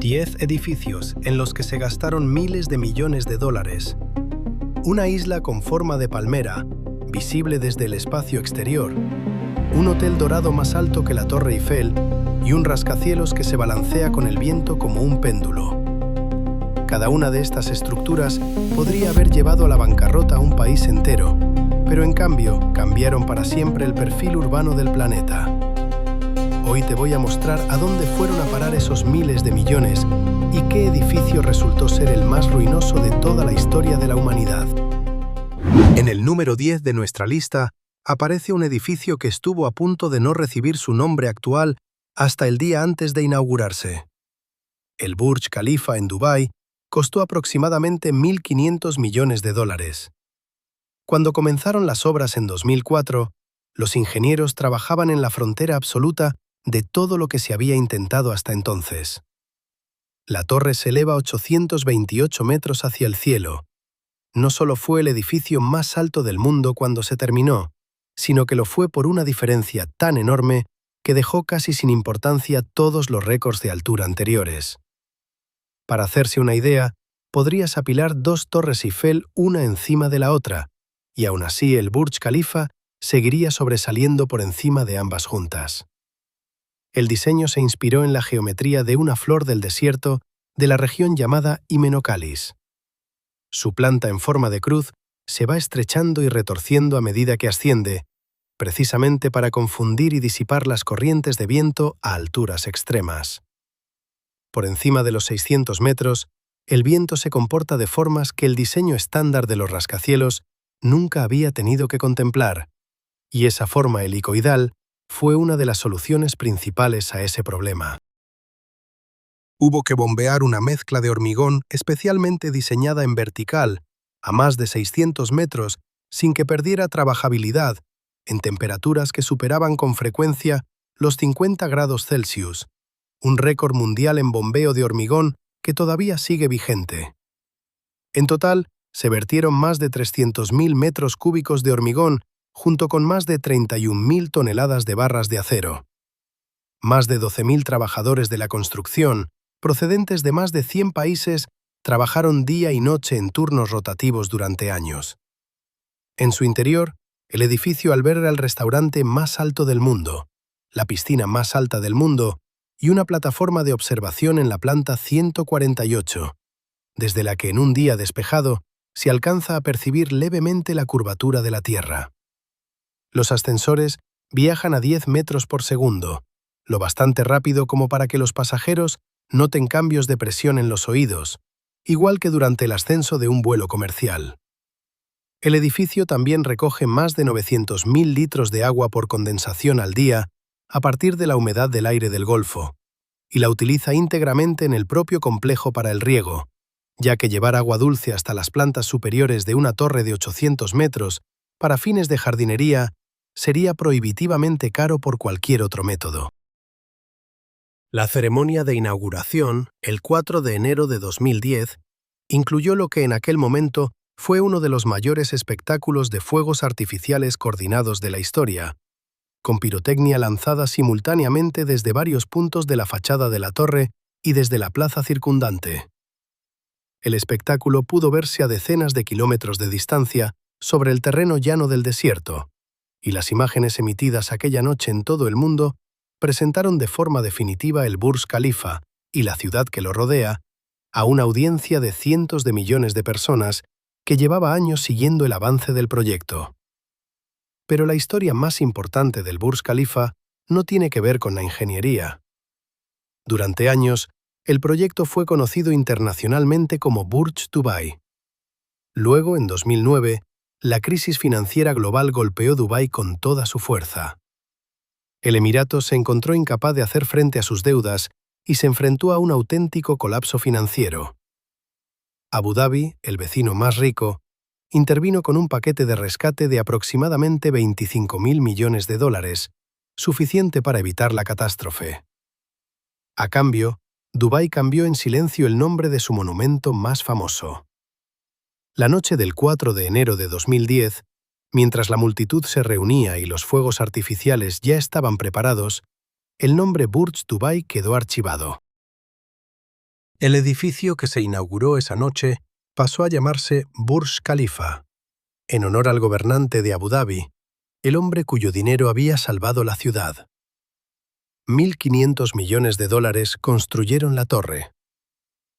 10 edificios en los que se gastaron miles de millones de dólares. Una isla con forma de palmera, visible desde el espacio exterior. Un hotel dorado más alto que la Torre Eiffel y un rascacielos que se balancea con el viento como un péndulo. Cada una de estas estructuras podría haber llevado a la bancarrota a un país entero, pero en cambio cambiaron para siempre el perfil urbano del planeta. Hoy te voy a mostrar a dónde fueron a parar esos miles de millones y qué edificio resultó ser el más ruinoso de toda la historia de la humanidad. En el número 10 de nuestra lista aparece un edificio que estuvo a punto de no recibir su nombre actual hasta el día antes de inaugurarse. El Burj Khalifa en Dubái costó aproximadamente 1.500 millones de dólares. Cuando comenzaron las obras en 2004, los ingenieros trabajaban en la frontera absoluta de todo lo que se había intentado hasta entonces. La torre se eleva 828 metros hacia el cielo. No solo fue el edificio más alto del mundo cuando se terminó, sino que lo fue por una diferencia tan enorme que dejó casi sin importancia todos los récords de altura anteriores. Para hacerse una idea, podrías apilar dos torres Eiffel una encima de la otra, y aún así el Burj Khalifa seguiría sobresaliendo por encima de ambas juntas. El diseño se inspiró en la geometría de una flor del desierto de la región llamada Hymenocalis. Su planta en forma de cruz se va estrechando y retorciendo a medida que asciende, precisamente para confundir y disipar las corrientes de viento a alturas extremas. Por encima de los 600 metros, el viento se comporta de formas que el diseño estándar de los rascacielos nunca había tenido que contemplar, y esa forma helicoidal fue una de las soluciones principales a ese problema. Hubo que bombear una mezcla de hormigón especialmente diseñada en vertical, a más de 600 metros, sin que perdiera trabajabilidad, en temperaturas que superaban con frecuencia los 50 grados Celsius, un récord mundial en bombeo de hormigón que todavía sigue vigente. En total, se vertieron más de 300.000 metros cúbicos de hormigón, junto con más de 31.000 toneladas de barras de acero. Más de 12.000 trabajadores de la construcción, procedentes de más de 100 países, trabajaron día y noche en turnos rotativos durante años. En su interior, el edificio alberga el restaurante más alto del mundo, la piscina más alta del mundo y una plataforma de observación en la planta 148, desde la que en un día despejado se alcanza a percibir levemente la curvatura de la Tierra. Los ascensores viajan a 10 metros por segundo, lo bastante rápido como para que los pasajeros noten cambios de presión en los oídos, igual que durante el ascenso de un vuelo comercial. El edificio también recoge más de 900.000 litros de agua por condensación al día a partir de la humedad del aire del Golfo, y la utiliza íntegramente en el propio complejo para el riego, ya que llevar agua dulce hasta las plantas superiores de una torre de 800 metros para fines de jardinería sería prohibitivamente caro por cualquier otro método. La ceremonia de inauguración, el 4 de enero de 2010, incluyó lo que en aquel momento fue uno de los mayores espectáculos de fuegos artificiales coordinados de la historia, con pirotecnia lanzada simultáneamente desde varios puntos de la fachada de la torre y desde la plaza circundante. El espectáculo pudo verse a decenas de kilómetros de distancia sobre el terreno llano del desierto, y las imágenes emitidas aquella noche en todo el mundo presentaron de forma definitiva el Burj Khalifa y la ciudad que lo rodea a una audiencia de cientos de millones de personas que llevaba años siguiendo el avance del proyecto. Pero la historia más importante del Burj Khalifa no tiene que ver con la ingeniería. Durante años, el proyecto fue conocido internacionalmente como Burj Dubai. Luego, en 2009, la crisis financiera global golpeó Dubái con toda su fuerza. El Emirato se encontró incapaz de hacer frente a sus deudas y se enfrentó a un auténtico colapso financiero. Abu Dhabi, el vecino más rico, intervino con un paquete de rescate de aproximadamente 25.000 millones de dólares, suficiente para evitar la catástrofe. A cambio, Dubái cambió en silencio el nombre de su monumento más famoso. La noche del 4 de enero de 2010, mientras la multitud se reunía y los fuegos artificiales ya estaban preparados, el nombre Burj Dubai quedó archivado. El edificio que se inauguró esa noche pasó a llamarse Burj Khalifa, en honor al gobernante de Abu Dhabi, el hombre cuyo dinero había salvado la ciudad. 1.500 millones de dólares construyeron la torre.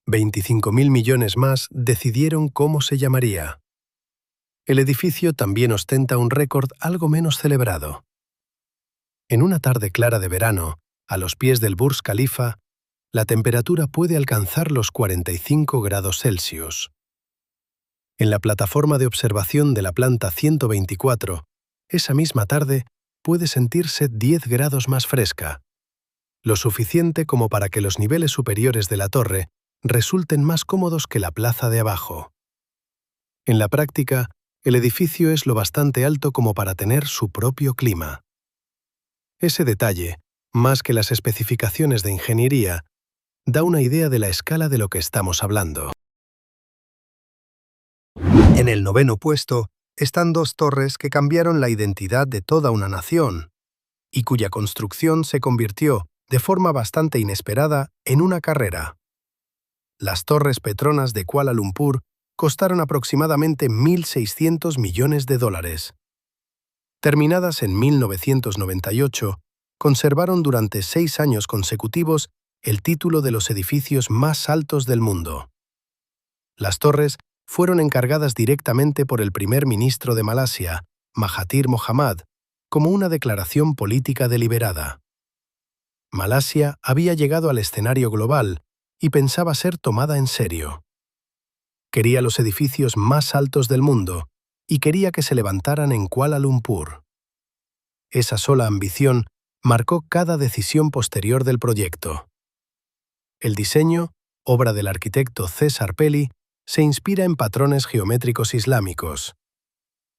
25.000 millones más decidieron cómo se llamaría. El edificio también ostenta un récord algo menos celebrado. En una tarde clara de verano, a los pies del Burj Khalifa, la temperatura puede alcanzar los 45 grados Celsius. En la plataforma de observación de la planta 124, esa misma tarde puede sentirse 10 grados más fresca, lo suficiente como para que los niveles superiores de la torre resulten más cómodos que la plaza de abajo. En la práctica, el edificio es lo bastante alto como para tener su propio clima. Ese detalle, más que las especificaciones de ingeniería, da una idea de la escala de lo que estamos hablando. En el 9º puesto están dos torres que cambiaron la identidad de toda una nación y cuya construcción se convirtió, de forma bastante inesperada, en una carrera. Las Torres Petronas de Kuala Lumpur costaron aproximadamente 1.600 millones de dólares. Terminadas en 1998, conservaron durante 6 años consecutivos el título de los edificios más altos del mundo. Las torres fueron encargadas directamente por el primer ministro de Malasia, Mahathir Mohamad, como una declaración política deliberada. Malasia había llegado al escenario global y pensaba ser tomada en serio. Quería los edificios más altos del mundo y quería que se levantaran en Kuala Lumpur. Esa sola ambición marcó cada decisión posterior del proyecto. El diseño, obra del arquitecto César Pelli, se inspira en patrones geométricos islámicos.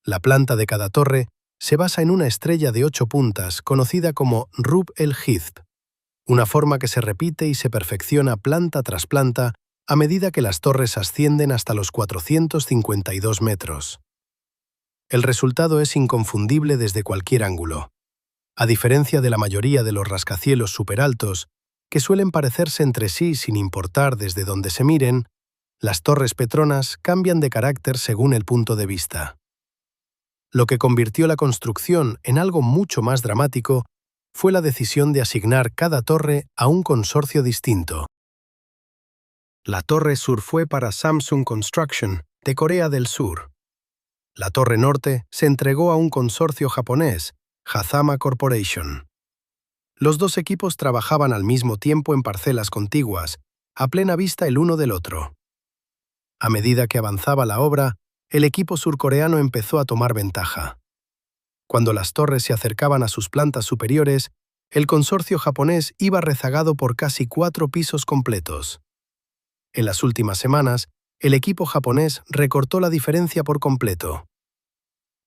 La planta de cada torre se basa en una estrella de 8 puntas conocida como Rub el-Hijb, una forma que se repite y se perfecciona planta tras planta a medida que las torres ascienden hasta los 452 metros. El resultado es inconfundible desde cualquier ángulo. A diferencia de la mayoría de los rascacielos superaltos, que suelen parecerse entre sí sin importar desde dónde se miren, las Torres Petronas cambian de carácter según el punto de vista. Lo que convirtió la construcción en algo mucho más dramático fue la decisión de asignar cada torre a un consorcio distinto. La Torre Sur fue para Samsung Construction, de Corea del Sur. La Torre Norte se entregó a un consorcio japonés, Hazama Corporation. Los dos equipos trabajaban al mismo tiempo en parcelas contiguas, a plena vista el uno del otro. A medida que avanzaba la obra, el equipo surcoreano empezó a tomar ventaja. Cuando las torres se acercaban a sus plantas superiores, el consorcio japonés iba rezagado por casi 4 pisos completos. En las últimas semanas, el equipo japonés recortó la diferencia por completo.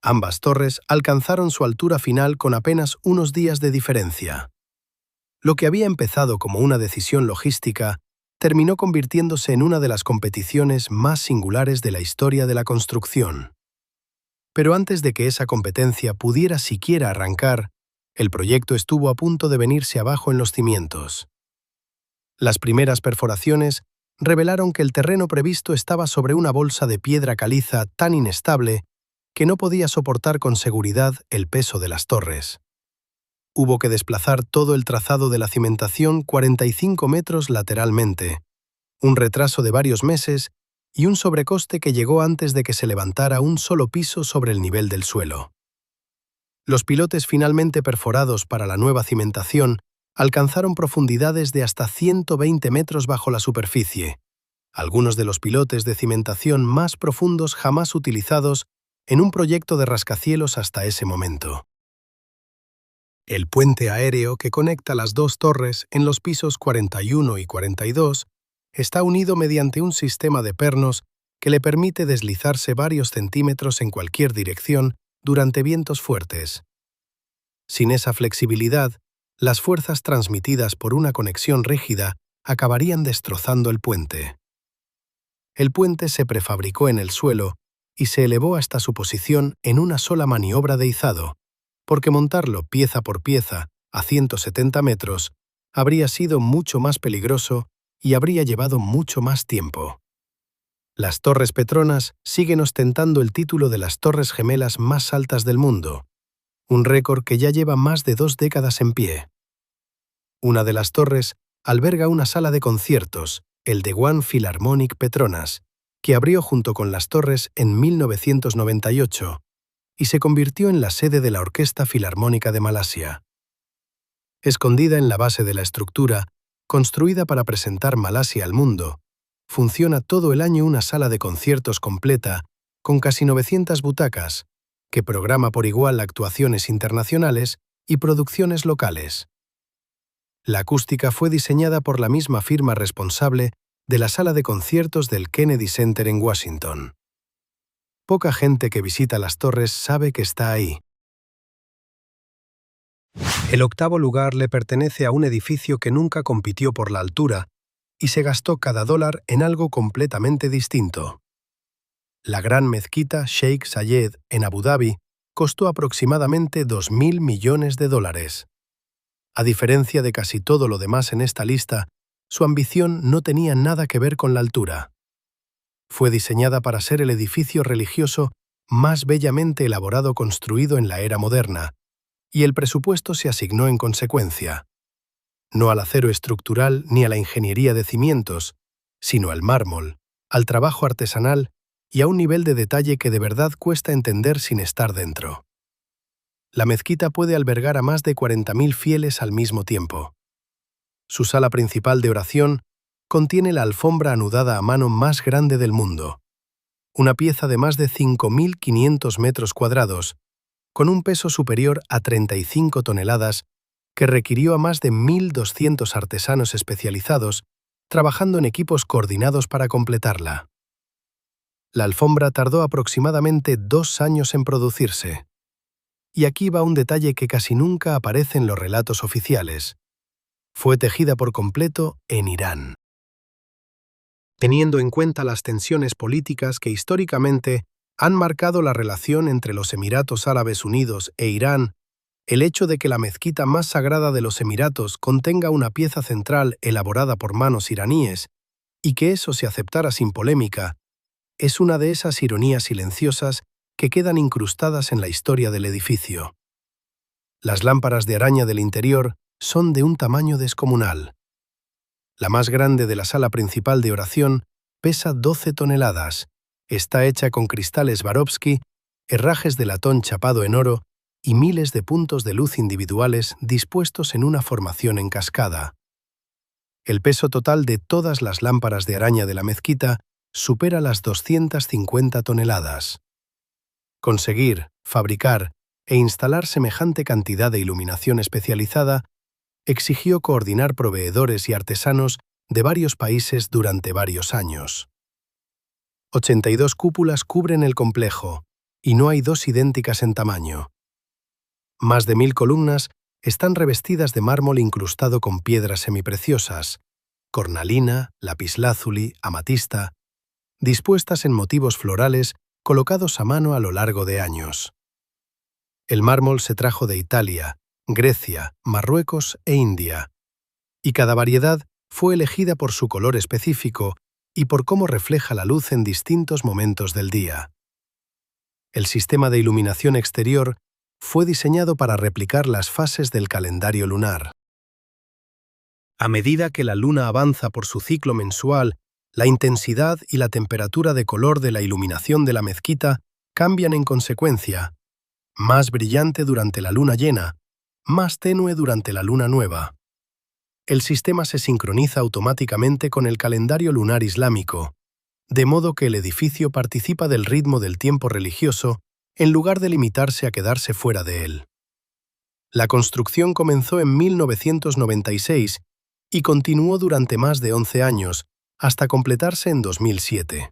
Ambas torres alcanzaron su altura final con apenas unos días de diferencia. Lo que había empezado como una decisión logística terminó convirtiéndose en una de las competiciones más singulares de la historia de la construcción. Pero antes de que esa competencia pudiera siquiera arrancar, el proyecto estuvo a punto de venirse abajo en los cimientos. Las primeras perforaciones revelaron que el terreno previsto estaba sobre una bolsa de piedra caliza tan inestable que no podía soportar con seguridad el peso de las torres. Hubo que desplazar todo el trazado de la cimentación 45 metros lateralmente, un retraso de varios meses y un sobrecoste que llegó antes de que se levantara un solo piso sobre el nivel del suelo. Los pilotes finalmente perforados para la nueva cimentación alcanzaron profundidades de hasta 120 metros bajo la superficie, algunos de los pilotes de cimentación más profundos jamás utilizados en un proyecto de rascacielos hasta ese momento. El puente aéreo que conecta las dos torres en los pisos 41 y 42 está unido mediante un sistema de pernos que le permite deslizarse varios centímetros en cualquier dirección durante vientos fuertes. Sin esa flexibilidad, las fuerzas transmitidas por una conexión rígida acabarían destrozando el puente. El puente se prefabricó en el suelo y se elevó hasta su posición en una sola maniobra de izado, porque montarlo pieza por pieza a 170 metros habría sido mucho más peligroso y habría llevado mucho más tiempo. Las Torres Petronas siguen ostentando el título de las torres gemelas más altas del mundo, un récord que ya lleva más de 2 décadas en pie. Una de las torres alberga una sala de conciertos, el Dewan Philharmonic Petronas, que abrió junto con las torres en 1998 y se convirtió en la sede de la Orquesta Filarmónica de Malasia. Escondida en la base de la estructura, construida para presentar Malasia al mundo, funciona todo el año una sala de conciertos completa con casi 900 butacas, que programa por igual actuaciones internacionales y producciones locales. La acústica fue diseñada por la misma firma responsable de la sala de conciertos del Kennedy Center en Washington. Poca gente que visita las torres sabe que está ahí. El octavo lugar le pertenece a un edificio que nunca compitió por la altura y se gastó cada dólar en algo completamente distinto. La gran mezquita Sheikh Zayed en Abu Dhabi costó aproximadamente $2.000 millones. A diferencia de casi todo lo demás en esta lista, su ambición no tenía nada que ver con la altura. Fue diseñada para ser el edificio religioso más bellamente elaborado construido en la era moderna, y el presupuesto se asignó en consecuencia. No al acero estructural ni a la ingeniería de cimientos, sino al mármol, al trabajo artesanal y a un nivel de detalle que de verdad cuesta entender sin estar dentro. La mezquita puede albergar a más de 40.000 fieles al mismo tiempo. Su sala principal de oración contiene la alfombra anudada a mano más grande del mundo, una pieza de más de 5.500 metros cuadrados, con un peso superior a 35 toneladas, que requirió a más de 1.200 artesanos especializados, trabajando en equipos coordinados para completarla. La alfombra tardó aproximadamente 2 años en producirse. Y aquí va un detalle que casi nunca aparece en los relatos oficiales. Fue tejida por completo en Irán. Teniendo en cuenta las tensiones políticas que históricamente han marcado la relación entre los Emiratos Árabes Unidos e Irán, el hecho de que la mezquita más sagrada de los Emiratos contenga una pieza central elaborada por manos iraníes y que eso se aceptara sin polémica, es una de esas ironías silenciosas que quedan incrustadas en la historia del edificio. Las lámparas de araña del interior son de un tamaño descomunal. La más grande de la sala principal de oración pesa 12 toneladas, está hecha con cristales Swarovski, herrajes de latón chapado en oro y miles de puntos de luz individuales dispuestos en una formación en cascada. El peso total de todas las lámparas de araña de la mezquita supera las 250 toneladas. Conseguir, fabricar e instalar semejante cantidad de iluminación especializada exigió coordinar proveedores y artesanos de varios países durante varios años. 82 cúpulas cubren el complejo, y no hay 2 idénticas en tamaño. Más de 1.000 columnas están revestidas de mármol incrustado con piedras semipreciosas, cornalina, lapislázuli, amatista, dispuestas en motivos florales colocados a mano a lo largo de años. El mármol se trajo de Italia, Grecia, Marruecos e India, y cada variedad fue elegida por su color específico y por cómo refleja la luz en distintos momentos del día. El sistema de iluminación exterior fue diseñado para replicar las fases del calendario lunar. A medida que la luna avanza por su ciclo mensual, la intensidad y la temperatura de color de la iluminación de la mezquita cambian en consecuencia, más brillante durante la luna llena, más tenue durante la luna nueva. El sistema se sincroniza automáticamente con el calendario lunar islámico, de modo que el edificio participa del ritmo del tiempo religioso en lugar de limitarse a quedarse fuera de él. La construcción comenzó en 1996 y continuó durante más de 11 años, hasta completarse en 2007.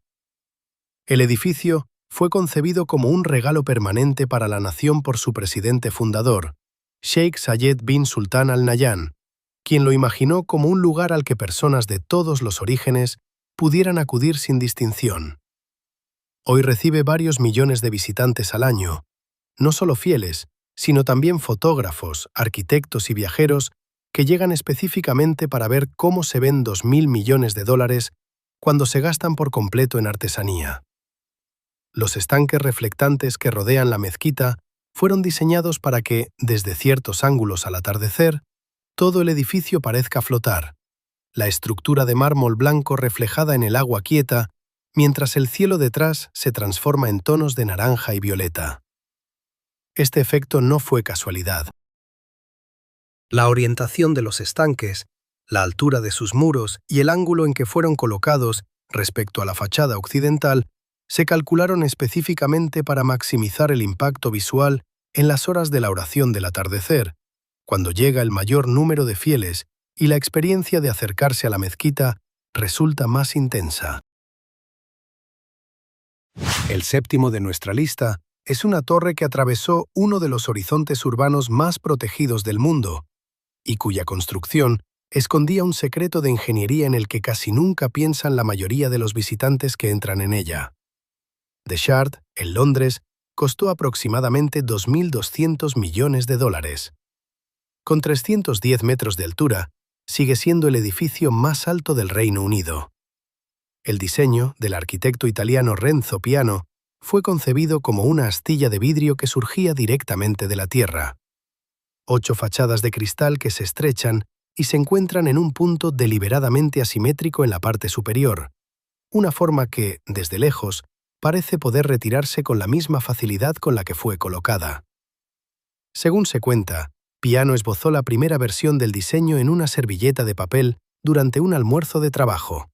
El edificio fue concebido como un regalo permanente para la nación por su presidente fundador, Sheikh Zayed bin Sultan Al Nahyan, quien lo imaginó como un lugar al que personas de todos los orígenes pudieran acudir sin distinción. Hoy recibe varios millones de visitantes al año, no solo fieles, sino también fotógrafos, arquitectos y viajeros que llegan específicamente para ver cómo se ven 2.000 millones de dólares cuando se gastan por completo en artesanía. Los estanques reflectantes que rodean la mezquita fueron diseñados para que, desde ciertos ángulos al atardecer, todo el edificio parezca flotar, la estructura de mármol blanco reflejada en el agua quieta, mientras el cielo detrás se transforma en tonos de naranja y violeta. Este efecto no fue casualidad. La orientación de los estanques, la altura de sus muros y el ángulo en que fueron colocados respecto a la fachada occidental se calcularon específicamente para maximizar el impacto visual en las horas de la oración del atardecer, cuando llega el mayor número de fieles y la experiencia de acercarse a la mezquita resulta más intensa. El séptimo de nuestra lista es una torre que atravesó uno de los horizontes urbanos más protegidos del mundo y cuya construcción escondía un secreto de ingeniería en el que casi nunca piensan la mayoría de los visitantes que entran en ella. The Shard, en Londres, costó aproximadamente 2.200 millones de dólares. Con 310 metros de altura, sigue siendo el edificio más alto del Reino Unido. El diseño, del arquitecto italiano Renzo Piano, fue concebido como una astilla de vidrio que surgía directamente de la tierra. 8 fachadas de cristal que se estrechan y se encuentran en un punto deliberadamente asimétrico en la parte superior, una forma que, desde lejos, parece poder retirarse con la misma facilidad con la que fue colocada. Según se cuenta, Piano esbozó la primera versión del diseño en una servilleta de papel durante un almuerzo de trabajo.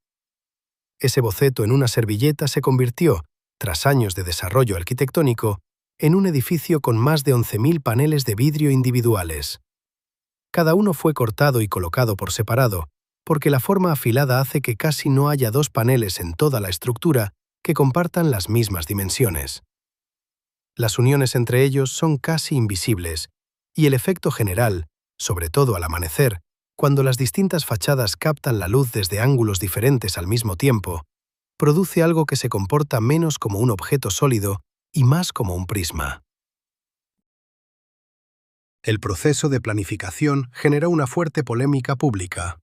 Ese boceto en una servilleta se convirtió, tras años de desarrollo arquitectónico, en un edificio con más de 11.000 paneles de vidrio individuales. Cada uno fue cortado y colocado por separado, porque la forma afilada hace que casi no haya 2 paneles en toda la estructura que compartan las mismas dimensiones. Las uniones entre ellos son casi invisibles, y el efecto general, sobre todo al amanecer, cuando las distintas fachadas captan la luz desde ángulos diferentes al mismo tiempo, produce algo que se comporta menos como un objeto sólido y más como un prisma. El proceso de planificación generó una fuerte polémica pública.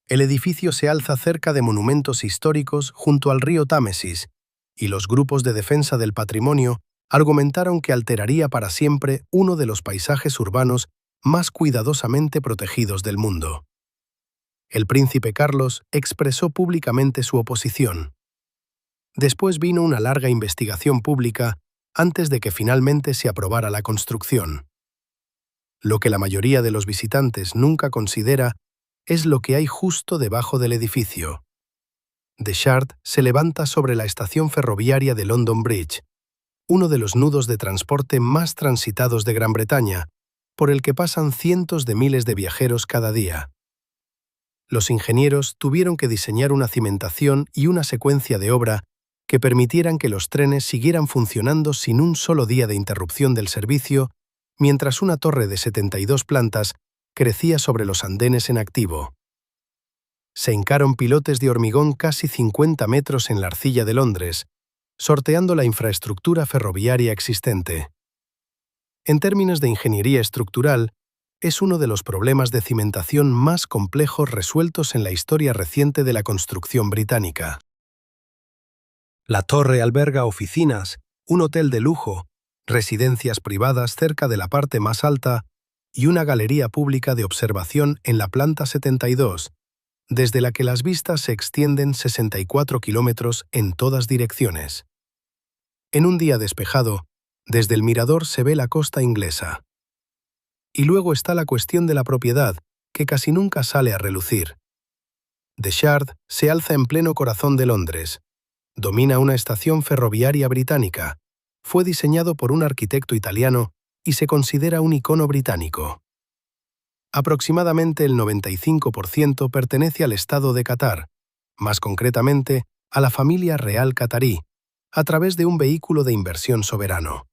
El edificio se alza cerca de monumentos históricos junto al río Támesis, y los grupos de defensa del patrimonio argumentaron que alteraría para siempre uno de los paisajes urbanos más cuidadosamente protegidos del mundo. El príncipe Carlos expresó públicamente su oposición. Después vino una larga investigación pública antes de que finalmente se aprobara la construcción. Lo que la mayoría de los visitantes nunca considera es lo que hay justo debajo del edificio. The Shard se levanta sobre la estación ferroviaria de London Bridge, uno de los nudos de transporte más transitados de Gran Bretaña, por el que pasan cientos de miles de viajeros cada día. Los ingenieros tuvieron que diseñar una cimentación y una secuencia de obra que permitieran que los trenes siguieran funcionando sin un solo día de interrupción del servicio, mientras una torre de 72 plantas crecía sobre los andenes en activo. Se hincaron pilotes de hormigón casi 50 metros en la arcilla de Londres, sorteando la infraestructura ferroviaria existente. En términos de ingeniería estructural, es uno de los problemas de cimentación más complejos resueltos en la historia reciente de la construcción británica. La torre alberga oficinas, un hotel de lujo, residencias privadas cerca de la parte más alta y una galería pública de observación en la planta 72, desde la que las vistas se extienden 64 kilómetros en todas direcciones. En un día despejado, desde el mirador se ve la costa inglesa. Y luego está la cuestión de la propiedad, que casi nunca sale a relucir. The Shard se alza en pleno corazón de Londres. Domina una estación ferroviaria británica. Fue diseñado por un arquitecto italiano y se considera un icono británico. Aproximadamente el 95% pertenece al Estado de Qatar, más concretamente a la familia real qatarí, a través de un vehículo de inversión soberano.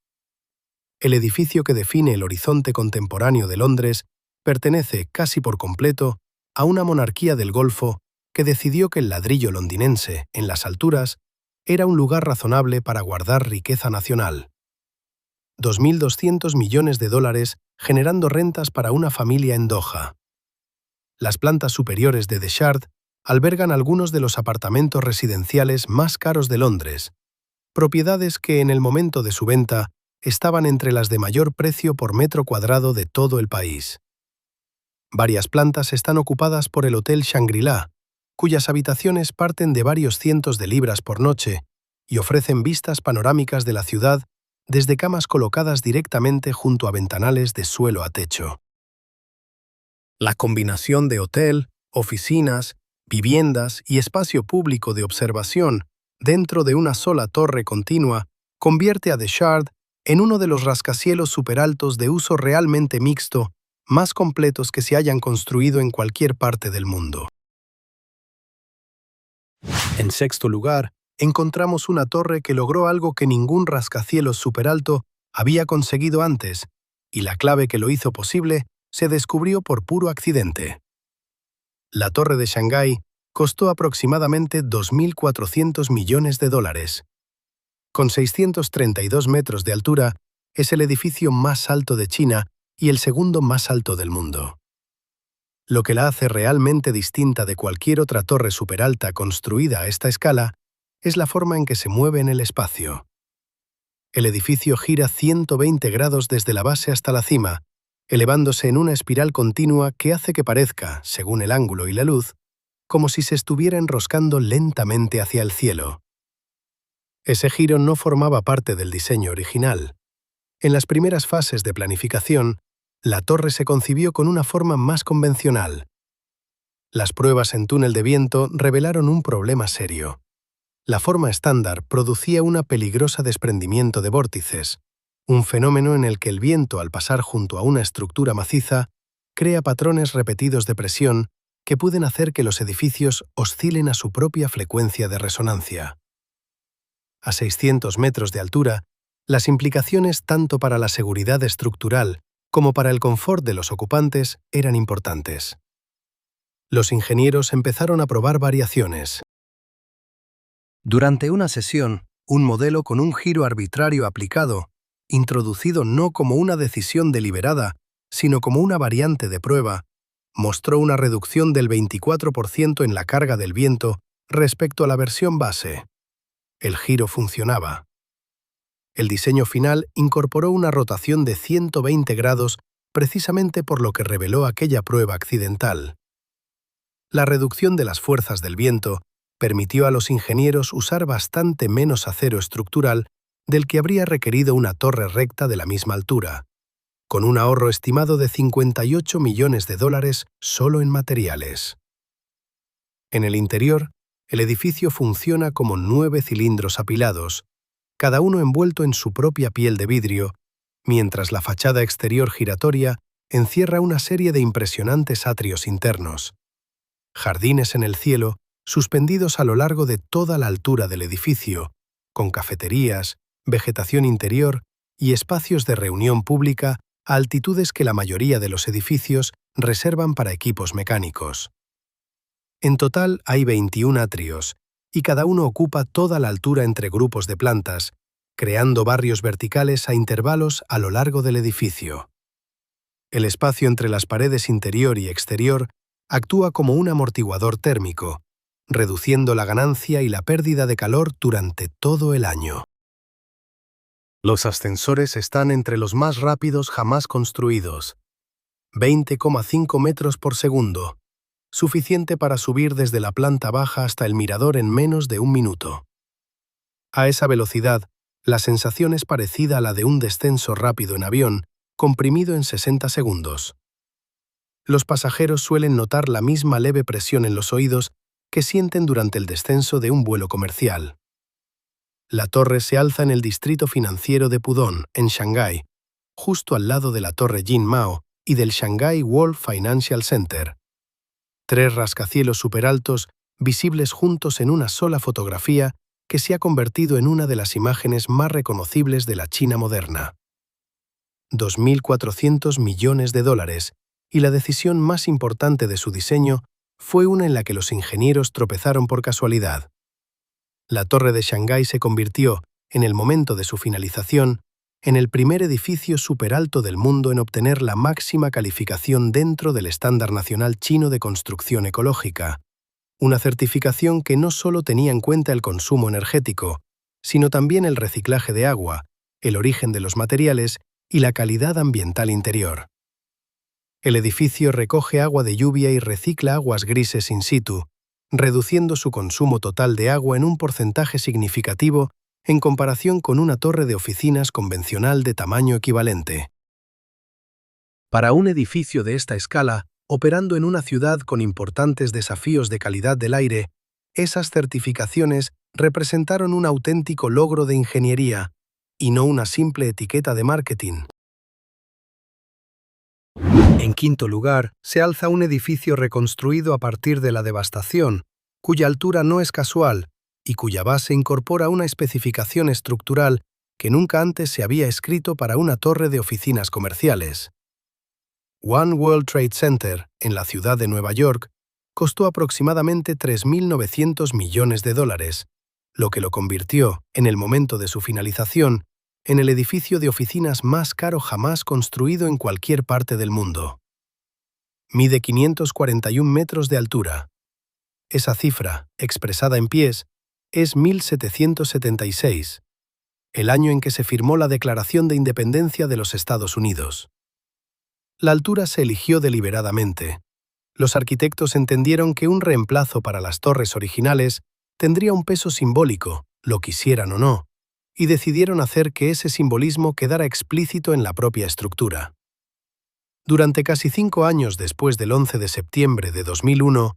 El edificio que define el horizonte contemporáneo de Londres pertenece casi por completo a una monarquía del Golfo que decidió que el ladrillo londinense, en las alturas, era un lugar razonable para guardar riqueza nacional. 2.200 millones de dólares generando rentas para una familia en Doha. Las plantas superiores de The Shard albergan algunos de los apartamentos residenciales más caros de Londres, propiedades que en el momento de su venta estaban entre las de mayor precio por metro cuadrado de todo el país. Varias plantas están ocupadas por el Hotel Shangri-La, cuyas habitaciones parten de varios cientos de libras por noche y ofrecen vistas panorámicas de la ciudad desde camas colocadas directamente junto a ventanales de suelo a techo. La combinación de hotel, oficinas, viviendas y espacio público de observación dentro de una sola torre continua convierte a The Shard en uno de los rascacielos superaltos de uso realmente mixto más completos que se hayan construido en cualquier parte del mundo. En sexto lugar, encontramos una torre que logró algo que ningún rascacielos superalto había conseguido antes, y la clave que lo hizo posible se descubrió por puro accidente. La Torre de Shanghái costó aproximadamente 2.400 millones de dólares. Con 632 metros de altura, es el edificio más alto de China y el segundo más alto del mundo. Lo que la hace realmente distinta de cualquier otra torre superalta construida a esta escala es la forma en que se mueve en el espacio. El edificio gira 120 grados desde la base hasta la cima, elevándose en una espiral continua que hace que parezca, según el ángulo y la luz, como si se estuviera enroscando lentamente hacia el cielo. Ese giro no formaba parte del diseño original. En las primeras fases de planificación, la torre se concibió con una forma más convencional. Las pruebas en túnel de viento revelaron un problema serio. La forma estándar producía un peligroso desprendimiento de vórtices, un fenómeno en el que el viento, al pasar junto a una estructura maciza, crea patrones repetidos de presión que pueden hacer que los edificios oscilen a su propia frecuencia de resonancia. A 600 metros de altura, las implicaciones tanto para la seguridad estructural como para el confort de los ocupantes eran importantes. Los ingenieros empezaron a probar variaciones. Durante una sesión, un modelo con un giro arbitrario aplicado, introducido no como una decisión deliberada, sino como una variante de prueba, mostró una reducción del 24% en la carga del viento respecto a la versión base. El giro funcionaba. El diseño final incorporó una rotación de 120 grados precisamente por lo que reveló aquella prueba accidental. La reducción de las fuerzas del viento permitió a los ingenieros usar bastante menos acero estructural del que habría requerido una torre recta de la misma altura, con un ahorro estimado de 58 millones de dólares solo en materiales. En el interior, el edificio funciona como 9 cilindros apilados, cada uno envuelto en su propia piel de vidrio, mientras la fachada exterior giratoria encierra una serie de impresionantes atrios internos. Jardines en el cielo, suspendidos a lo largo de toda la altura del edificio, con cafeterías, vegetación interior y espacios de reunión pública a altitudes que la mayoría de los edificios reservan para equipos mecánicos. En total hay 21 atrios, y cada uno ocupa toda la altura entre grupos de plantas, creando barrios verticales a intervalos a lo largo del edificio. El espacio entre las paredes interior y exterior actúa como un amortiguador térmico, reduciendo la ganancia y la pérdida de calor durante todo el año. Los ascensores están entre los más rápidos jamás construidos, 20,5 metros por segundo, suficiente para subir desde la planta baja hasta el mirador en menos de un minuto. A esa velocidad, la sensación es parecida a la de un descenso rápido en avión, comprimido en 60 segundos. Los pasajeros suelen notar la misma leve presión en los oídos que sienten durante el descenso de un vuelo comercial. La torre se alza en el distrito financiero de Pudong, en Shanghái, justo al lado de la Torre Jin Mao y del Shanghai World Financial Center. 3 rascacielos superaltos visibles juntos en una sola fotografía que se ha convertido en una de las imágenes más reconocibles de la China moderna. 2.400 millones de dólares, y la decisión más importante de su diseño fue una en la que los ingenieros tropezaron por casualidad. La Torre de Shanghái se convirtió, en el momento de su finalización, en el primer edificio superalto del mundo en obtener la máxima calificación dentro del Estándar Nacional Chino de Construcción Ecológica, una certificación que no solo tenía en cuenta el consumo energético, sino también el reciclaje de agua, el origen de los materiales y la calidad ambiental interior. El edificio recoge agua de lluvia y recicla aguas grises in situ, reduciendo su consumo total de agua en un porcentaje significativo en comparación con una torre de oficinas convencional de tamaño equivalente. Para un edificio de esta escala, operando en una ciudad con importantes desafíos de calidad del aire, esas certificaciones representaron un auténtico logro de ingeniería y no una simple etiqueta de marketing. En quinto lugar, se alza un edificio reconstruido a partir de la devastación, cuya altura no es casual y cuya base incorpora una especificación estructural que nunca antes se había escrito para una torre de oficinas comerciales. One World Trade Center, en la ciudad de Nueva York, costó aproximadamente $3.900 millones, lo que lo convirtió, en el momento de su finalización, en el edificio de oficinas más caro jamás construido en cualquier parte del mundo. Mide 541 metros de altura. Esa cifra, expresada en pies, es 1776, el año en que se firmó la Declaración de Independencia de los Estados Unidos. La altura se eligió deliberadamente. Los arquitectos entendieron que un reemplazo para las torres originales tendría un peso simbólico, lo quisieran o no, y decidieron hacer que ese simbolismo quedara explícito en la propia estructura. Durante casi 5 años después del 11 de septiembre de 2001,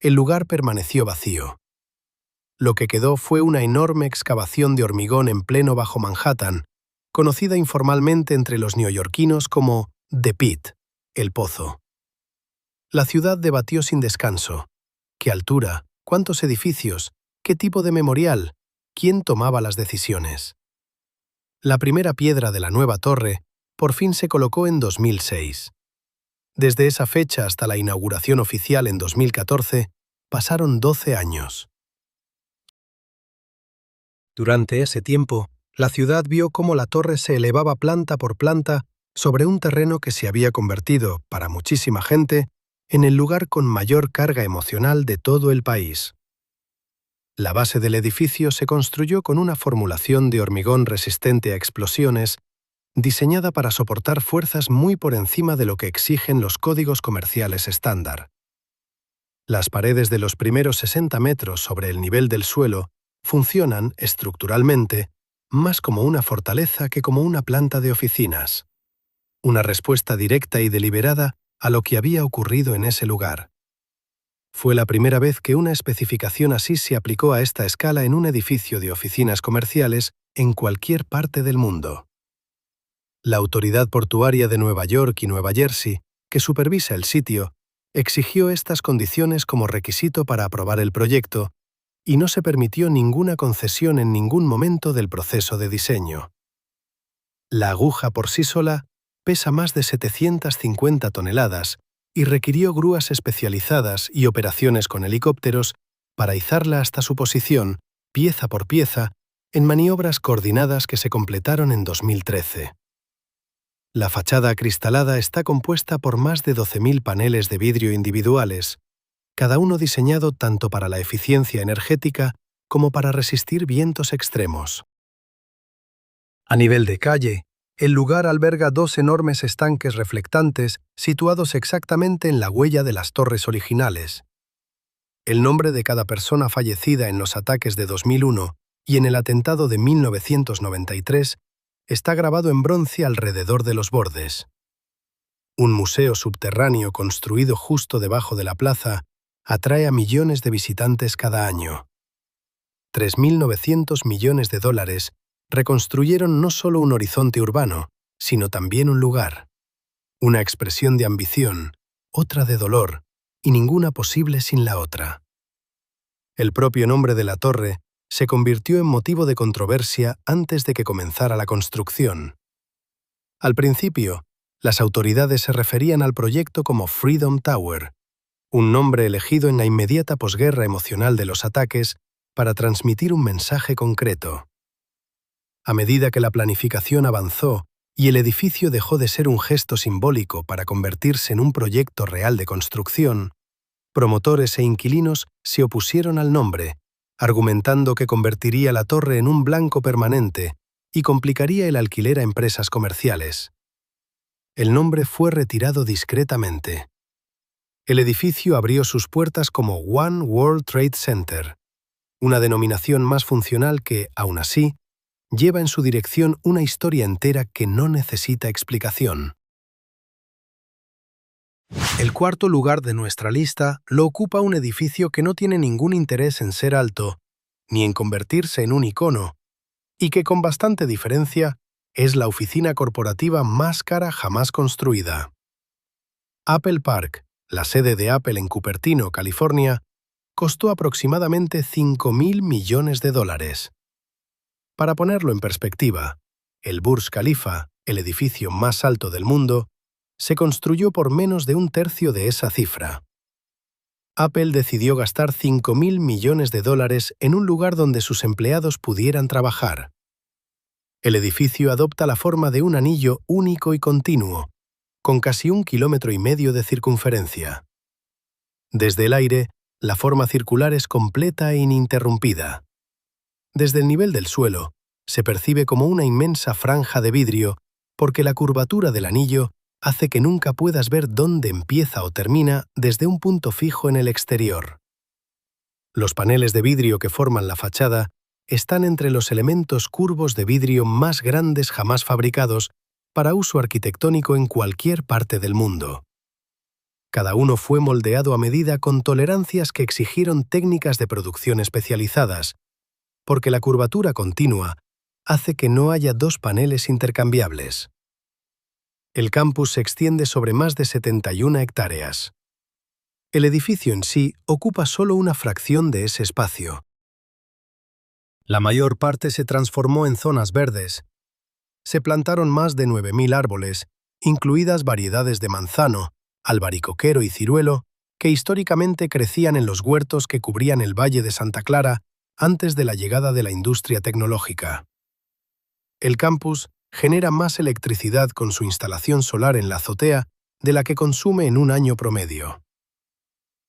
el lugar permaneció vacío. Lo que quedó fue una enorme excavación de hormigón en pleno Bajo Manhattan, conocida informalmente entre los neoyorquinos como The Pit, el pozo. La ciudad debatió sin descanso. ¿Qué altura? ¿Cuántos edificios? ¿Qué tipo de memorial? ¿Quién tomaba las decisiones? La primera piedra de la nueva torre por fin se colocó en 2006. Desde esa fecha hasta la inauguración oficial en 2014, pasaron 12 años. Durante ese tiempo, la ciudad vio cómo la torre se elevaba planta por planta sobre un terreno que se había convertido, para muchísima gente, en el lugar con mayor carga emocional de todo el país. La base del edificio se construyó con una formulación de hormigón resistente a explosiones, diseñada para soportar fuerzas muy por encima de lo que exigen los códigos comerciales estándar. Las paredes de los primeros 60 metros sobre el nivel del suelo funcionan, estructuralmente, más como una fortaleza que como una planta de oficinas. Una respuesta directa y deliberada a lo que había ocurrido en ese lugar. Fue la primera vez que una especificación así se aplicó a esta escala en un edificio de oficinas comerciales en cualquier parte del mundo. La Autoridad Portuaria de Nueva York y Nueva Jersey, que supervisa el sitio, exigió estas condiciones como requisito para aprobar el proyecto y no se permitió ninguna concesión en ningún momento del proceso de diseño. La aguja por sí sola pesa más de 750 toneladas y requirió grúas especializadas y operaciones con helicópteros para izarla hasta su posición, pieza por pieza, en maniobras coordinadas que se completaron en 2013. La fachada acristalada está compuesta por más de 12.000 paneles de vidrio individuales, cada uno diseñado tanto para la eficiencia energética como para resistir vientos extremos. A nivel de calle, el lugar alberga 2 enormes estanques reflectantes situados exactamente en la huella de las torres originales. El nombre de cada persona fallecida en los ataques de 2001 y en el atentado de 1993 está grabado en bronce alrededor de los bordes. Un museo subterráneo construido justo debajo de la plaza atrae a millones de visitantes cada año. $3.900 millones reconstruyeron no solo un horizonte urbano, sino también un lugar. Una expresión de ambición, otra de dolor, y ninguna posible sin la otra. El propio nombre de la torre se convirtió en motivo de controversia antes de que comenzara la construcción. Al principio, las autoridades se referían al proyecto como Freedom Tower, un nombre elegido en la inmediata posguerra emocional de los ataques para transmitir un mensaje concreto. A medida que la planificación avanzó y el edificio dejó de ser un gesto simbólico para convertirse en un proyecto real de construcción, promotores e inquilinos se opusieron al nombre, argumentando que convertiría la torre en un blanco permanente y complicaría el alquiler a empresas comerciales. El nombre fue retirado discretamente. El edificio abrió sus puertas como One World Trade Center, una denominación más funcional que, aún así, lleva en su dirección una historia entera que no necesita explicación. El cuarto lugar de nuestra lista lo ocupa un edificio que no tiene ningún interés en ser alto, ni en convertirse en un icono, y que con bastante diferencia es la oficina corporativa más cara jamás construida. Apple Park, la sede de Apple en Cupertino, California, costó aproximadamente $5.000 millones. Para ponerlo en perspectiva, el Burj Khalifa, el edificio más alto del mundo, se construyó por menos de un tercio de esa cifra. Apple decidió gastar $5.000 millones en un lugar donde sus empleados pudieran trabajar. El edificio adopta la forma de un anillo único y continuo, con casi 1,5 kilómetros de circunferencia. Desde el aire, la forma circular es completa e ininterrumpida. Desde el nivel del suelo, se percibe como una inmensa franja de vidrio porque la curvatura del anillo hace que nunca puedas ver dónde empieza o termina desde un punto fijo en el exterior. Los paneles de vidrio que forman la fachada están entre los elementos curvos de vidrio más grandes jamás fabricados para uso arquitectónico en cualquier parte del mundo. Cada uno fue moldeado a medida con tolerancias que exigieron técnicas de producción especializadas, porque la curvatura continua hace que no haya dos paneles intercambiables. El campus se extiende sobre más de 71 hectáreas. El edificio en sí ocupa solo una fracción de ese espacio. La mayor parte se transformó en zonas verdes. Se plantaron más de 9.000 árboles, incluidas variedades de manzano, albaricoquero y ciruelo, que históricamente crecían en los huertos que cubrían el Valle de Santa Clara antes de la llegada de la industria tecnológica. El campus genera más electricidad con su instalación solar en la azotea de la que consume en un año promedio.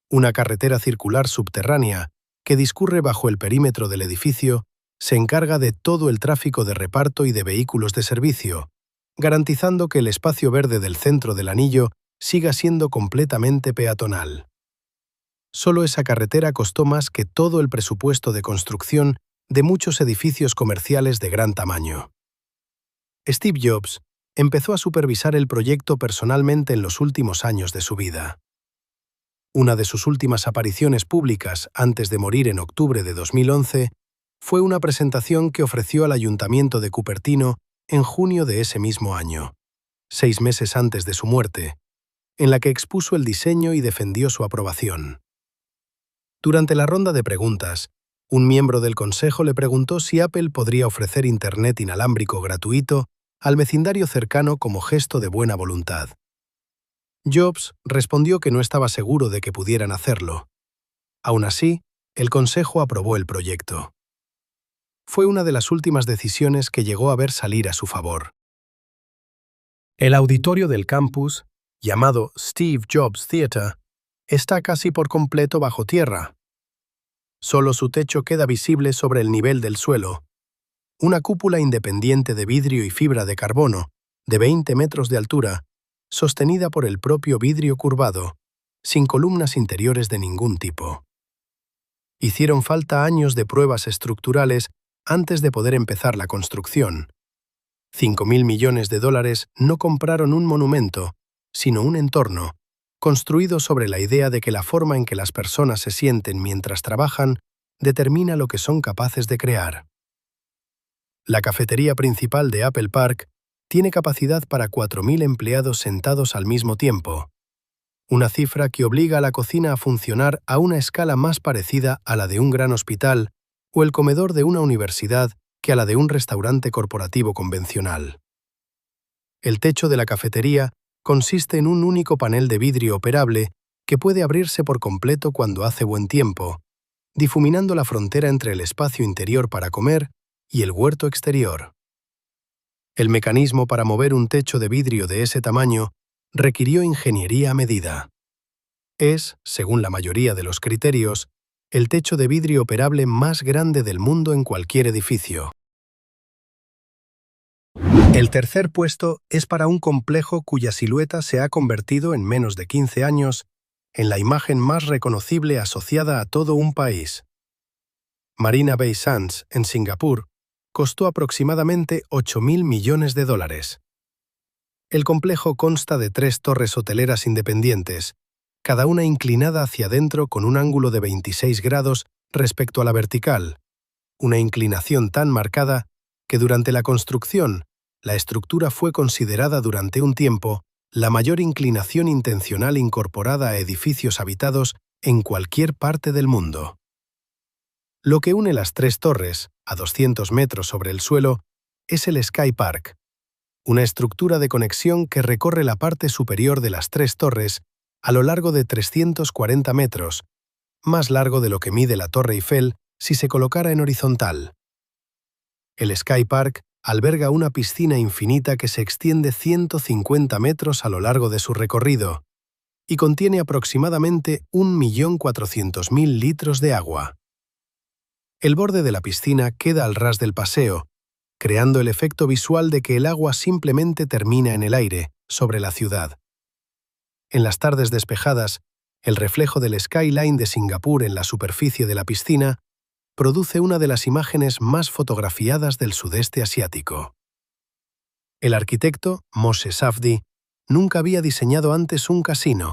Una carretera circular subterránea, que discurre bajo el perímetro del edificio, se encarga de todo el tráfico de reparto y de vehículos de servicio, garantizando que el espacio verde del centro del anillo siga siendo completamente peatonal. Solo esa carretera costó más que todo el presupuesto de construcción de muchos edificios comerciales de gran tamaño. Steve Jobs empezó a supervisar el proyecto personalmente en los últimos años de su vida. Una de sus últimas apariciones públicas antes de morir en octubre de 2011 fue una presentación que ofreció al Ayuntamiento de Cupertino en junio de ese mismo año, 6 meses antes de su muerte, en la que expuso el diseño y defendió su aprobación. Durante la ronda de preguntas, un miembro del consejo le preguntó si Apple podría ofrecer Internet inalámbrico gratuito al vecindario cercano como gesto de buena voluntad. Jobs respondió que no estaba seguro de que pudieran hacerlo. Aún así, el consejo aprobó el proyecto. Fue una de las últimas decisiones que llegó a ver salir a su favor. El auditorio del campus, llamado Steve Jobs Theater, está casi por completo bajo tierra. Solo su techo queda visible sobre el nivel del suelo. Una cúpula independiente de vidrio y fibra de carbono, de 20 metros de altura, sostenida por el propio vidrio curvado, sin columnas interiores de ningún tipo. Hicieron falta años de pruebas estructurales antes de poder empezar la construcción. $5.000 millones no compraron un monumento, sino un entorno, construido sobre la idea de que la forma en que las personas se sienten mientras trabajan determina lo que son capaces de crear. La cafetería principal de Apple Park tiene capacidad para 4.000 empleados sentados al mismo tiempo, una cifra que obliga a la cocina a funcionar a una escala más parecida a la de un gran hospital o el comedor de una universidad que a la de un restaurante corporativo convencional. El techo de la cafetería consiste en un único panel de vidrio operable que puede abrirse por completo cuando hace buen tiempo, difuminando la frontera entre el espacio interior para comer y el huerto exterior. El mecanismo para mover un techo de vidrio de ese tamaño requirió ingeniería a medida. Es, según la mayoría de los criterios, el techo de vidrio operable más grande del mundo en cualquier edificio. El tercer puesto es para un complejo cuya silueta se ha convertido en menos de 15 años en la imagen más reconocible asociada a todo un país. Marina Bay Sands, en Singapur, costó aproximadamente $8.000 millones. El complejo consta de 3 torres hoteleras independientes, cada una inclinada hacia adentro con un ángulo de 26 grados respecto a la vertical, una inclinación tan marcada que durante la construcción, la estructura fue considerada durante un tiempo la mayor inclinación intencional incorporada a edificios habitados en cualquier parte del mundo. Lo que une las 3 torres, a 200 metros sobre el suelo, es el Sky Park, una estructura de conexión que recorre la parte superior de las 3 torres a lo largo de 340 metros, más largo de lo que mide la Torre Eiffel si se colocara en horizontal. El Sky Park alberga una piscina infinita que se extiende 150 metros a lo largo de su recorrido y contiene aproximadamente 1.400.000 litros de agua. El borde de la piscina queda al ras del paseo, creando el efecto visual de que el agua simplemente termina en el aire, sobre la ciudad. En las tardes despejadas, el reflejo del skyline de Singapur en la superficie de la piscina produce una de las imágenes más fotografiadas del sudeste asiático. El arquitecto, Moshe Safdie, nunca había diseñado antes un casino.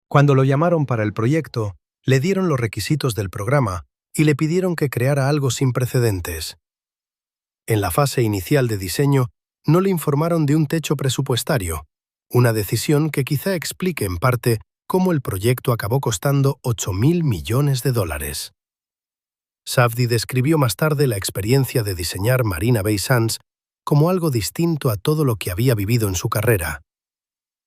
Cuando lo llamaron para el proyecto, le dieron los requisitos del programa y le pidieron que creara algo sin precedentes. En la fase inicial de diseño, no le informaron de un techo presupuestario, una decisión que quizá explique en parte cómo el proyecto acabó costando $8.000 millones. Safdie describió más tarde la experiencia de diseñar Marina Bay Sands como algo distinto a todo lo que había vivido en su carrera.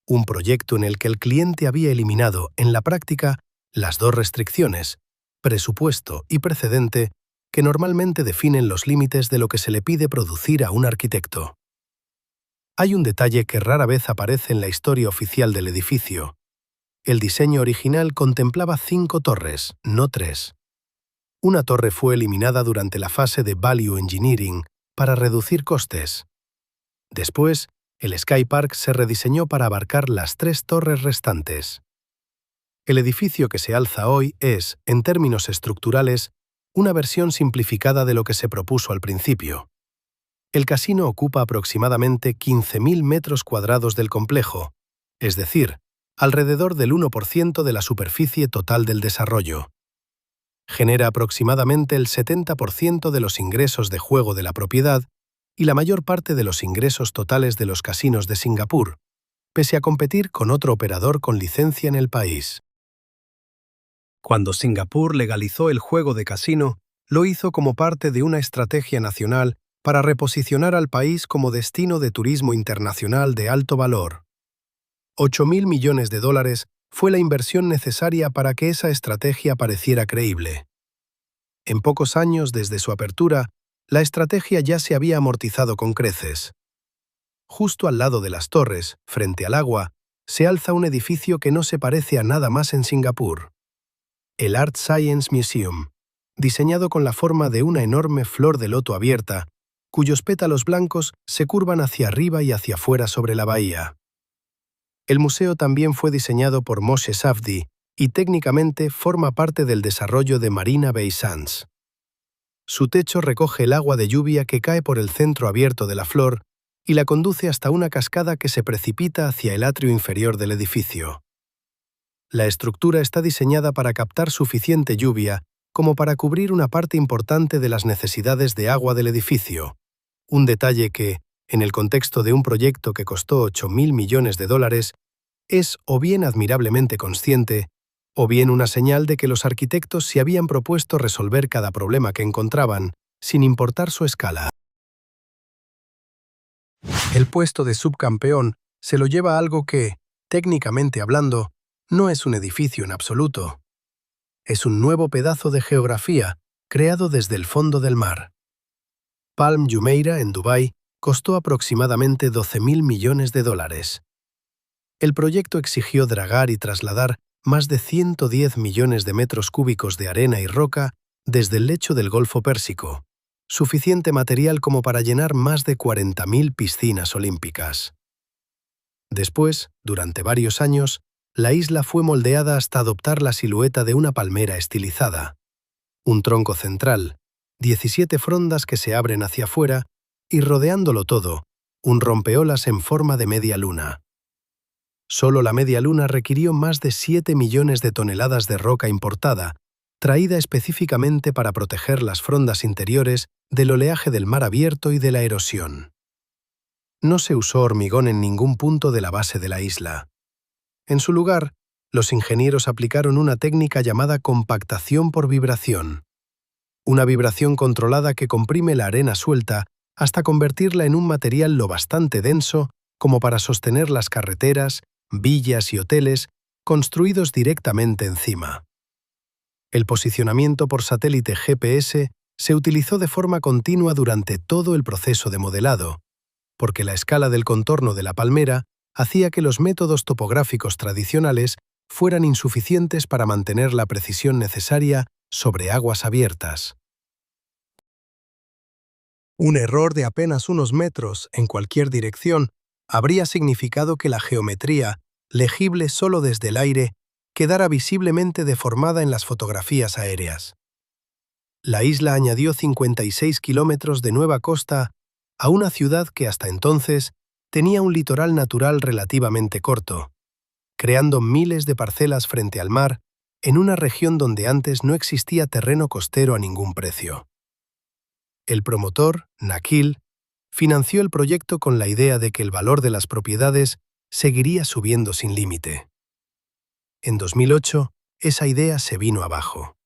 Un proyecto en el que el cliente había eliminado, en la práctica, las 2 restricciones, presupuesto y precedente, que normalmente definen los límites de lo que se le pide producir a un arquitecto. Hay un detalle que rara vez aparece en la historia oficial del edificio. El diseño original contemplaba 5 torres, no 3. Una torre fue eliminada durante la fase de Value Engineering para reducir costes. Después, el Sky Park se rediseñó para abarcar las 3 torres restantes. El edificio que se alza hoy es, en términos estructurales, una versión simplificada de lo que se propuso al principio. El casino ocupa aproximadamente 15.000 metros cuadrados del complejo, es decir, alrededor del 1% de la superficie total del desarrollo. Genera aproximadamente el 70% de los ingresos de juego de la propiedad y la mayor parte de los ingresos totales de los casinos de Singapur, pese a competir con otro operador con licencia en el país. Cuando Singapur legalizó el juego de casino, lo hizo como parte de una estrategia nacional para reposicionar al país como destino de turismo internacional de alto valor. $8.000 millones fue la inversión necesaria para que esa estrategia pareciera creíble. En pocos años desde su apertura, la estrategia ya se había amortizado con creces. Justo al lado de las torres, frente al agua, se alza un edificio que no se parece a nada más en Singapur. El Art Science Museum, diseñado con la forma de una enorme flor de loto abierta, cuyos pétalos blancos se curvan hacia arriba y hacia afuera sobre la bahía. El museo también fue diseñado por Moshe Safdie y técnicamente forma parte del desarrollo de Marina Bay Sands. Su techo recoge el agua de lluvia que cae por el centro abierto de la flor y la conduce hasta una cascada que se precipita hacia el atrio inferior del edificio. La estructura está diseñada para captar suficiente lluvia como para cubrir una parte importante de las necesidades de agua del edificio, un detalle que, en el contexto de un proyecto que costó $8.000 millones, es o bien admirablemente consciente, o bien una señal de que los arquitectos se habían propuesto resolver cada problema que encontraban, sin importar su escala. El puesto de subcampeón se lo lleva algo que, técnicamente hablando, no es un edificio en absoluto. Es un nuevo pedazo de geografía creado desde el fondo del mar. Palm Jumeirah, en Dubái, costó aproximadamente 12.000 millones de dólares. El proyecto exigió dragar y trasladar más de 110 millones de metros cúbicos de arena y roca desde el lecho del Golfo Pérsico, suficiente material como para llenar más de 40.000 piscinas olímpicas. Después, durante varios años, la isla fue moldeada hasta adoptar la silueta de una palmera estilizada. Un tronco central, 17 frondas que se abren hacia afuera y rodeándolo todo, un rompeolas en forma de media luna. Solo la media luna requirió más de 7 millones de toneladas de roca importada, traída específicamente para proteger las frondas interiores del oleaje del mar abierto y de la erosión. No se usó hormigón en ningún punto de la base de la isla. En su lugar, los ingenieros aplicaron una técnica llamada compactación por vibración. Una vibración controlada que comprime la arena suelta hasta convertirla en un material lo bastante denso como para sostener las carreteras, villas y hoteles construidos directamente encima. El posicionamiento por satélite GPS se utilizó de forma continua durante todo el proceso de modelado, porque la escala del contorno de la palmera hacía que los métodos topográficos tradicionales fueran insuficientes para mantener la precisión necesaria sobre aguas abiertas. Un error de apenas unos metros en cualquier dirección habría significado que la geometría, legible solo desde el aire, quedara visiblemente deformada en las fotografías aéreas. La isla añadió 56 kilómetros de nueva costa a una ciudad que hasta entonces tenía un litoral natural relativamente corto, creando miles de parcelas frente al mar en una región donde antes no existía terreno costero a ningún precio. El promotor, Nakheel, financió el proyecto con la idea de que el valor de las propiedades seguiría subiendo sin límite. En 2008, esa idea se vino abajo.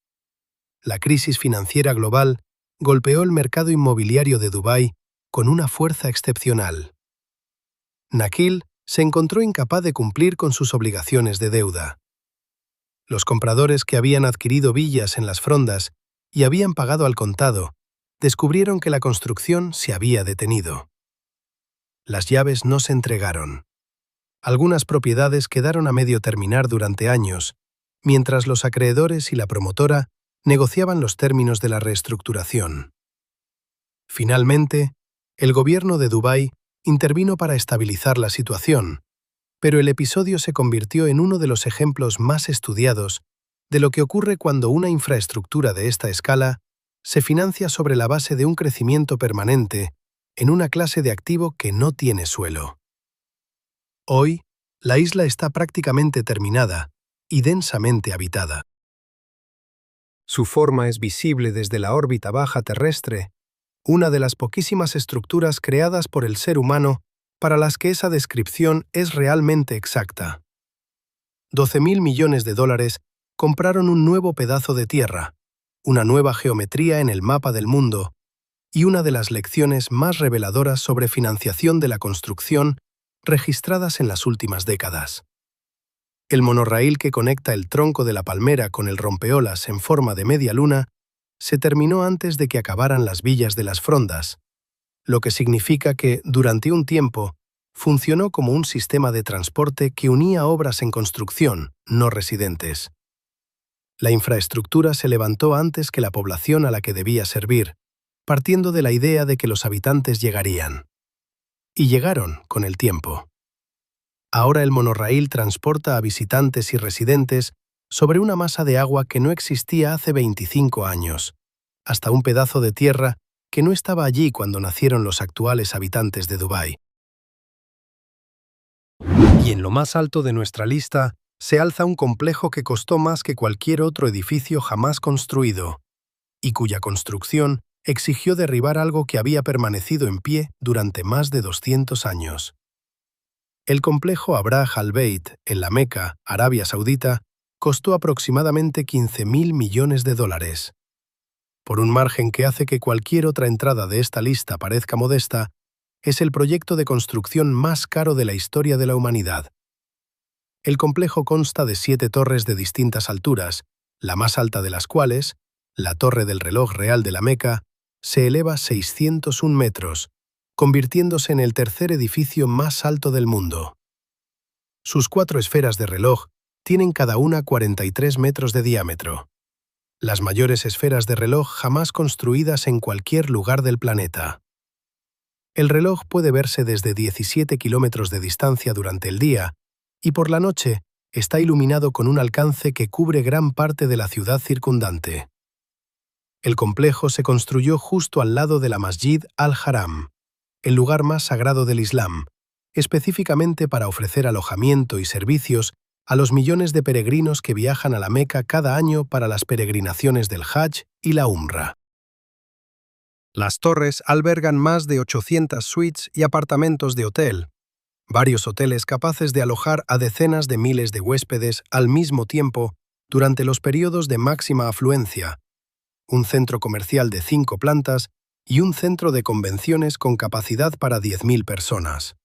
La crisis financiera global golpeó el mercado inmobiliario de Dubái con una fuerza excepcional. Nakheel se encontró incapaz de cumplir con sus obligaciones de deuda. Los compradores que habían adquirido villas en las frondas y habían pagado al contado descubrieron que la construcción se había detenido. Las llaves no se entregaron. Algunas propiedades quedaron a medio terminar durante años, mientras los acreedores y la promotora negociaban los términos de la reestructuración. Finalmente, el gobierno de Dubái intervino para estabilizar la situación, pero el episodio se convirtió en uno de los ejemplos más estudiados de lo que ocurre cuando una infraestructura de esta escala se financia sobre la base de un crecimiento permanente en una clase de activo que no tiene suelo. Hoy, la isla está prácticamente terminada y densamente habitada. Su forma es visible desde la órbita baja terrestre, una de las poquísimas estructuras creadas por el ser humano para las que esa descripción es realmente exacta. 12.000 millones de dólares compraron un nuevo pedazo de tierra, una nueva geometría en el mapa del mundo y una de las lecciones más reveladoras sobre financiación de la construcción registradas en las últimas décadas. El monorraíl que conecta el tronco de la palmera con el rompeolas en forma de media luna se terminó antes de que acabaran las villas de las frondas, lo que significa que, durante un tiempo, funcionó como un sistema de transporte que unía obras en construcción, no residentes. La infraestructura se levantó antes que la población a la que debía servir, partiendo de la idea de que los habitantes llegarían. Y llegaron con el tiempo. Ahora el monorraíl transporta a visitantes y residentes sobre una masa de agua que no existía hace 25 años, hasta un pedazo de tierra que no estaba allí cuando nacieron los actuales habitantes de Dubái. Y en lo más alto de nuestra lista se alza un complejo que costó más que cualquier otro edificio jamás construido, y cuya construcción exigió derribar algo que había permanecido en pie durante más de 200 años. El complejo Abraj al-Beit, en la Meca, Arabia Saudita, costó aproximadamente 15.000 millones de dólares. Por un margen que hace que cualquier otra entrada de esta lista parezca modesta, es el proyecto de construcción más caro de la historia de la humanidad. El complejo consta de 7 torres de distintas alturas, la más alta de las cuales, la Torre del Reloj Real de la Meca, se eleva 601 metros, convirtiéndose en el tercer edificio más alto del mundo. Sus 4 esferas de reloj tienen cada una 43 metros de diámetro. Las mayores esferas de reloj jamás construidas en cualquier lugar del planeta. El reloj puede verse desde 17 kilómetros de distancia durante el día y por la noche está iluminado con un alcance que cubre gran parte de la ciudad circundante. El complejo se construyó justo al lado de la Masjid al-Haram, el lugar más sagrado del Islam, específicamente para ofrecer alojamiento y servicios a los millones de peregrinos que viajan a la Meca cada año para las peregrinaciones del Hajj y la Umra. Las torres albergan más de 800 suites y apartamentos de hotel, varios hoteles capaces de alojar a decenas de miles de huéspedes al mismo tiempo durante los periodos de máxima afluencia, un centro comercial de 5 plantas y un centro de convenciones con capacidad para 10.000 personas.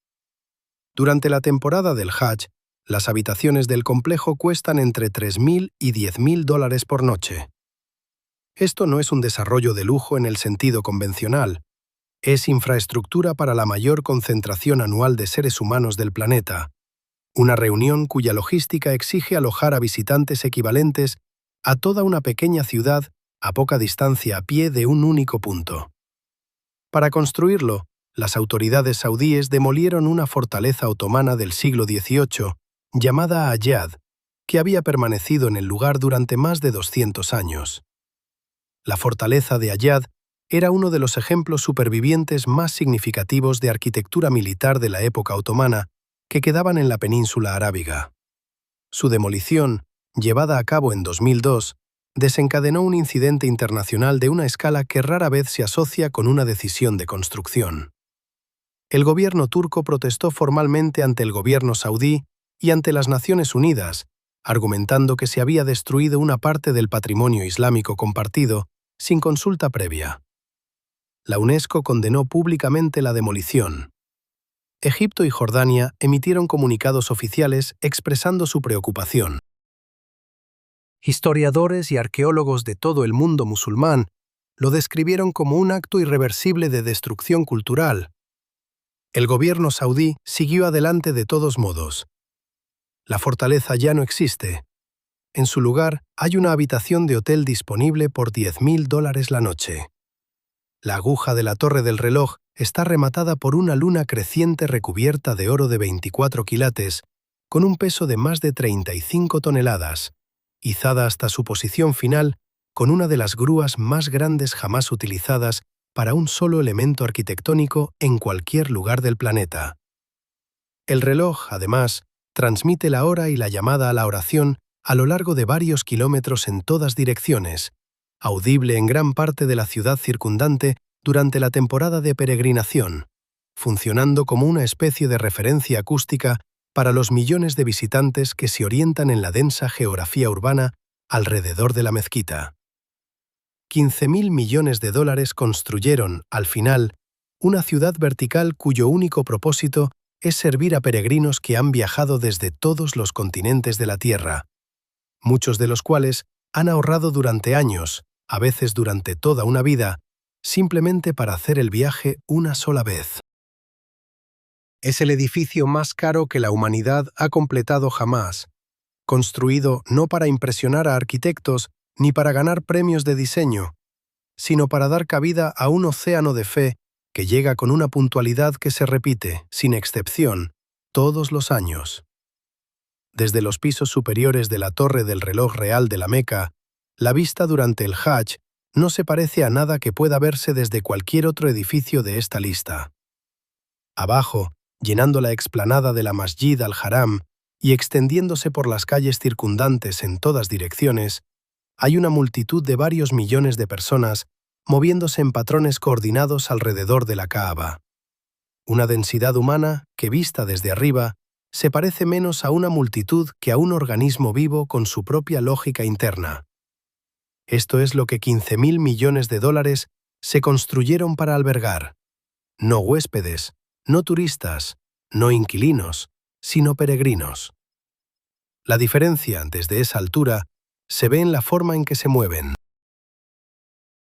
Durante la temporada del Hajj, las habitaciones del complejo cuestan entre $3.000 y $10.000 por noche. Esto no es un desarrollo de lujo en el sentido convencional, es infraestructura para la mayor concentración anual de seres humanos del planeta, una reunión cuya logística exige alojar a visitantes equivalentes a toda una pequeña ciudad a poca distancia a pie de un único punto. Para construirlo, las autoridades saudíes demolieron una fortaleza otomana del siglo XVIII llamada Ayad, que había permanecido en el lugar durante más de 200 años. La fortaleza de Ayad era uno de los ejemplos supervivientes más significativos de arquitectura militar de la época otomana que quedaban en la península arábiga. Su demolición, llevada a cabo en 2002, desencadenó un incidente internacional de una escala que rara vez se asocia con una decisión de construcción. El gobierno turco protestó formalmente ante el gobierno saudí y ante las Naciones Unidas, argumentando que se había destruido una parte del patrimonio islámico compartido sin consulta previa. La UNESCO condenó públicamente la demolición. Egipto y Jordania emitieron comunicados oficiales expresando su preocupación. Historiadores y arqueólogos de todo el mundo musulmán lo describieron como un acto irreversible de destrucción cultural. El gobierno saudí siguió adelante de todos modos. La fortaleza ya no existe. En su lugar hay una habitación de hotel disponible por $10.000 la noche. La aguja de la torre del reloj está rematada por una luna creciente recubierta de oro de 24 quilates, con un peso de más de 35 toneladas, izada hasta su posición final con una de las grúas más grandes jamás utilizadas para un solo elemento arquitectónico en cualquier lugar del planeta. El reloj, además, transmite la hora y la llamada a la oración a lo largo de varios kilómetros en todas direcciones, audible en gran parte de la ciudad circundante durante la temporada de peregrinación, funcionando como una especie de referencia acústica para los millones de visitantes que se orientan en la densa geografía urbana alrededor de la mezquita. $15.000 millones construyeron, al final, una ciudad vertical cuyo único propósito es servir a peregrinos que han viajado desde todos los continentes de la Tierra, muchos de los cuales han ahorrado durante años, a veces durante toda una vida, simplemente para hacer el viaje una sola vez. Es el edificio más caro que la humanidad ha completado jamás, construido no para impresionar a arquitectos ni para ganar premios de diseño, sino para dar cabida a un océano de fe que llega con una puntualidad que se repite, sin excepción, todos los años. Desde los pisos superiores de la torre del reloj real de la Meca, la vista durante el Hajj no se parece a nada que pueda verse desde cualquier otro edificio de esta lista. Abajo, llenando la explanada de la Masjid al-Haram y extendiéndose por las calles circundantes en todas direcciones, hay una multitud de varios millones de personas moviéndose en patrones coordinados alrededor de la Kaaba. Una densidad humana que, vista desde arriba, se parece menos a una multitud que a un organismo vivo con su propia lógica interna. Esto es lo que $15.000 millones se construyeron para albergar. No huéspedes, no turistas, no inquilinos, sino peregrinos. La diferencia, desde esa altura, se ve en la forma en que se mueven.